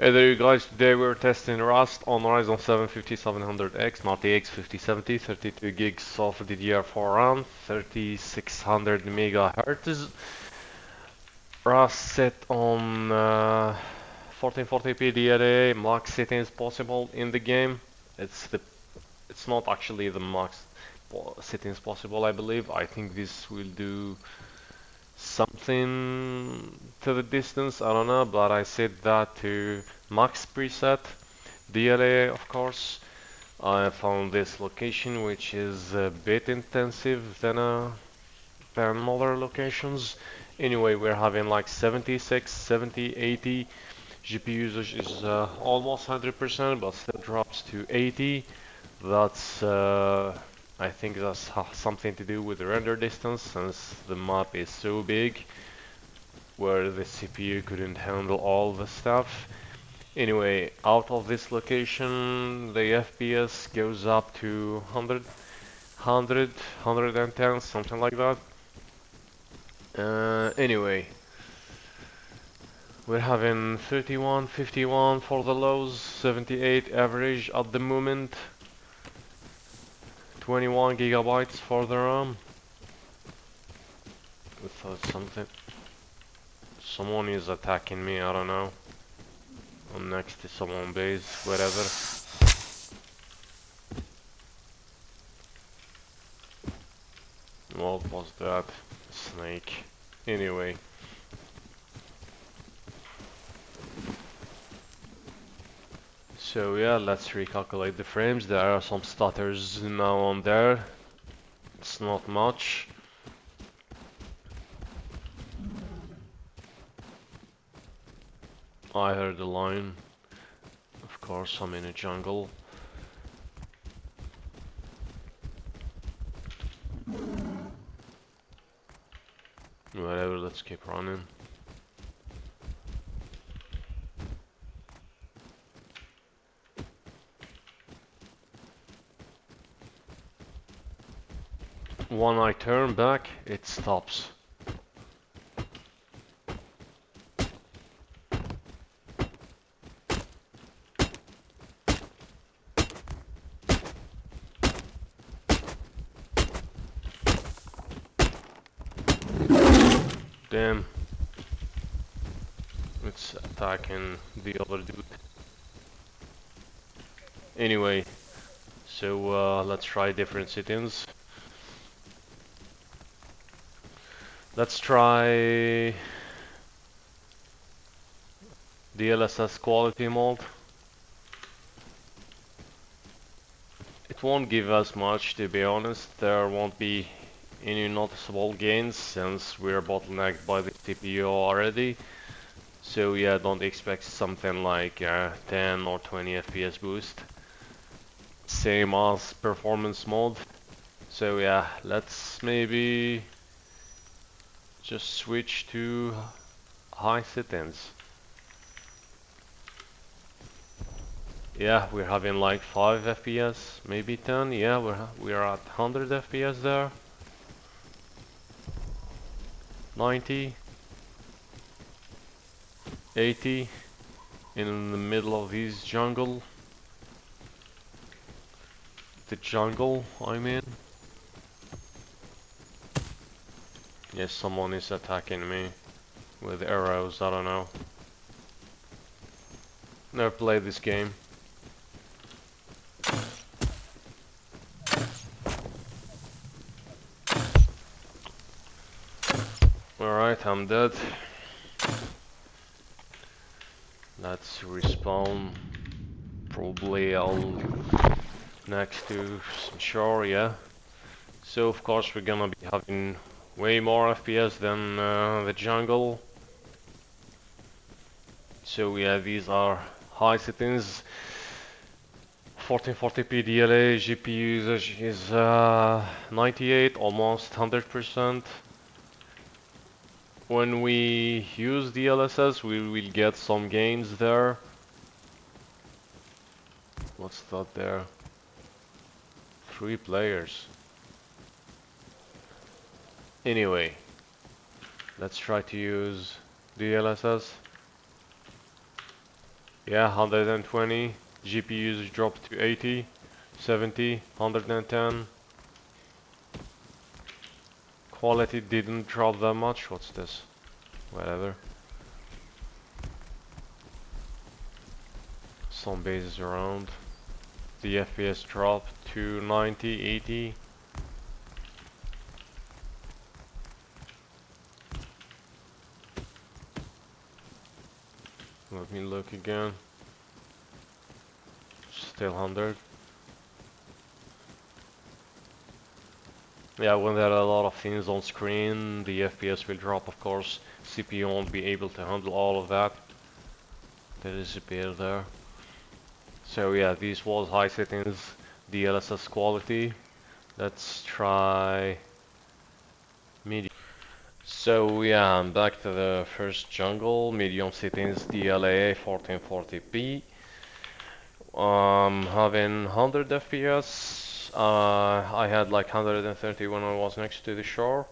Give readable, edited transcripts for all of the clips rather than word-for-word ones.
Hey there you guys, today we're testing Rust on Ryzen 7 5700X, RTX 5070, 32 gigs of DDR4 RAM, 3600 MHz. Rust set on 1440p DLA, max settings possible in the game. It's not actually the max settings possible, I believe. I think this will do something to the distance, I don't know, but I set that to max preset DLA, of course. I found this location which is a bit intensive than other locations. Anyway, we're having like 76, 70, 80. GPU usage is almost 100%, but still drops to 80. That's I think that's something to do with the render distance, since the map is so big where the CPU couldn't handle all the stuff. Anyway, out of this location the FPS goes up to 100, 110, something like that. Anyway, we're having 31, 51 for the lows, 78 average at the moment, 21 gigabytes for the RAM. We thought someone is attacking me, I don't know. I'm next to someone base, whatever. What was that? Snake. Anyway. So yeah, let's recalculate the frames. There are some stutters now and there. It's not much. I heard the lion. Of course, I'm in a jungle. Whatever, let's keep running. When I turn back, it stops. Damn. It's attacking the other dude. Anyway, so let's try different settings. Let's try DLSS quality mode. It won't give us much, to be honest. There won't be any noticeable gains since we're bottlenecked by the CPU already. So yeah, don't expect something like 10 or 20 FPS boost. Same as performance mode. So yeah, let's maybe just switch to high settings. Yeah, we're having like 5 FPS, maybe 10. Yeah, we're at 100 FPS there. 90, 80 in the middle of this jungle. The jungle, I mean. Yes, someone is attacking me with arrows, I don't know. Never played this game. Alright, I'm dead. Let's respawn. Probably I'll next to some shore, yeah. So of course we're gonna be having way more FPS than the jungle. So yeah, these are high settings. 1440p DLA, GPU usage is 98, almost 100%. When we use DLSS, we will get some gains there. What's that there? 3 players. Anyway, let's try to use DLSS. Yeah, 120. GPU usage dropped to 80, 70, 110. Quality didn't drop that much. What's this? Whatever. Some bases around. The FPS dropped to 90, 80. Let me look again. Still 100. Yeah, when there are a lot of things on screen, the FPS will drop, of course. CPU won't be able to handle all of that. They disappear there. So yeah, this was high settings, DLSS quality. Let's try medium. So yeah, I'm back to the first jungle, medium settings, DLA 1440p. Having 100 FPS. I had like 130 when I was next to the shore.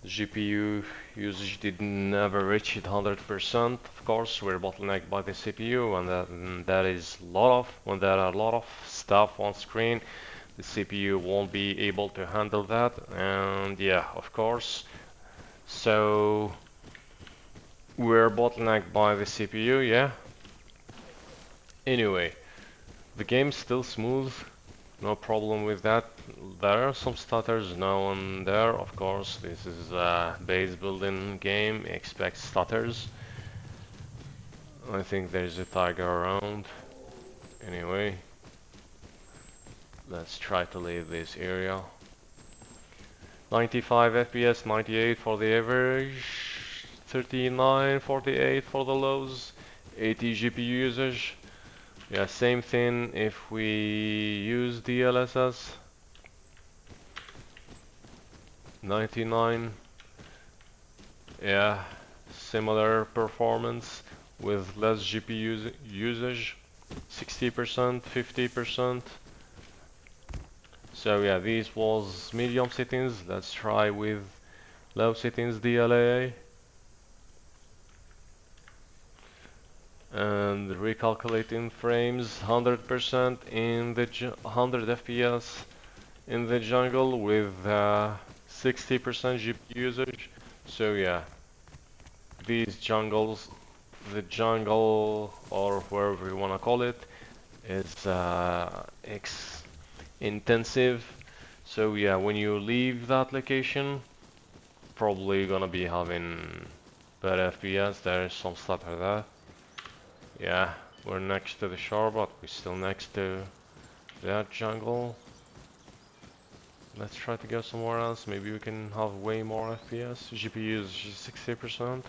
GPU usage did never reach it 100%. Of course, we're bottlenecked by the CPU, and that is a lot of when there are a lot of stuff on screen. The CPU won't be able to handle that, and yeah, of course. So we're bottlenecked by the CPU, yeah. Anyway, the game's still smooth, no problem with that. There are some stutters now and there, of course. This is a base building game, expect stutters. I think there's a tiger around. Anyway, let's try to leave this area. 95 FPS, 98 for the average, 39, 48 for the lows, 80 GPU usage. Yeah, same thing if we use DLSS. 99. Yeah, similar performance with less GPU usage. 60%, 50%. So yeah, this was medium settings. Let's try with low settings DLA. And recalculating frames 100% in the 100 FPS in the jungle with 60% GPU usage. So yeah, these jungles, the jungle or wherever you want to call it, is X intensive. So yeah, when you leave that location, probably gonna be having better FPS. There is some stutter there. Yeah, we're next to the shore, but we're still next to that jungle. Let's try to go somewhere else. Maybe we can have way more FPS. GPU is 60%.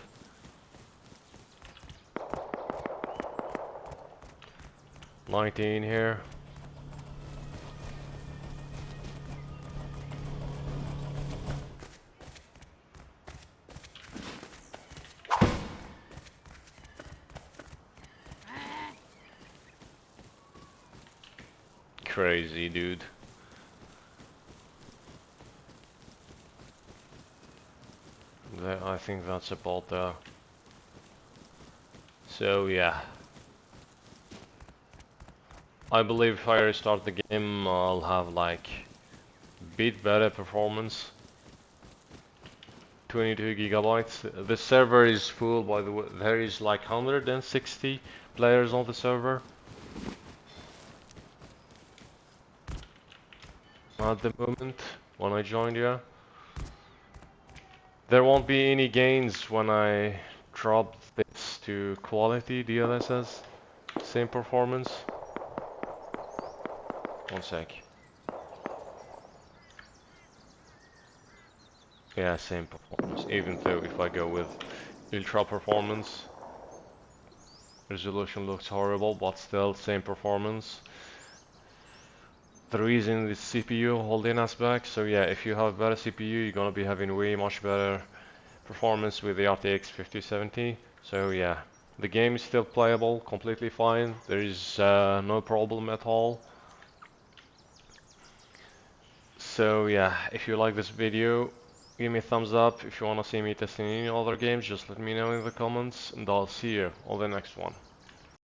"19" here. Crazy, dude. I think that's about there. So yeah, I believe if I restart the game, I'll have like bit better performance. 22 gigabytes. The server is full, by the way. There is like 160 players on the server at the moment when I joined. Yeah, there won't be any gains when I drop this to quality DLSS. Same performance. One sec. Yeah, same performance. Even though if I go with ultra performance, resolution looks horrible, but still same performance. The reason is CPU holding us back. So yeah, if you have better CPU, you're gonna be having way much better performance with the RTX 5070. So yeah, the game is still playable, completely fine. There is no problem at all. So yeah, if you like this video, give me a thumbs up. If you wanna see me testing any other games, just let me know in the comments, and I'll see you on the next one.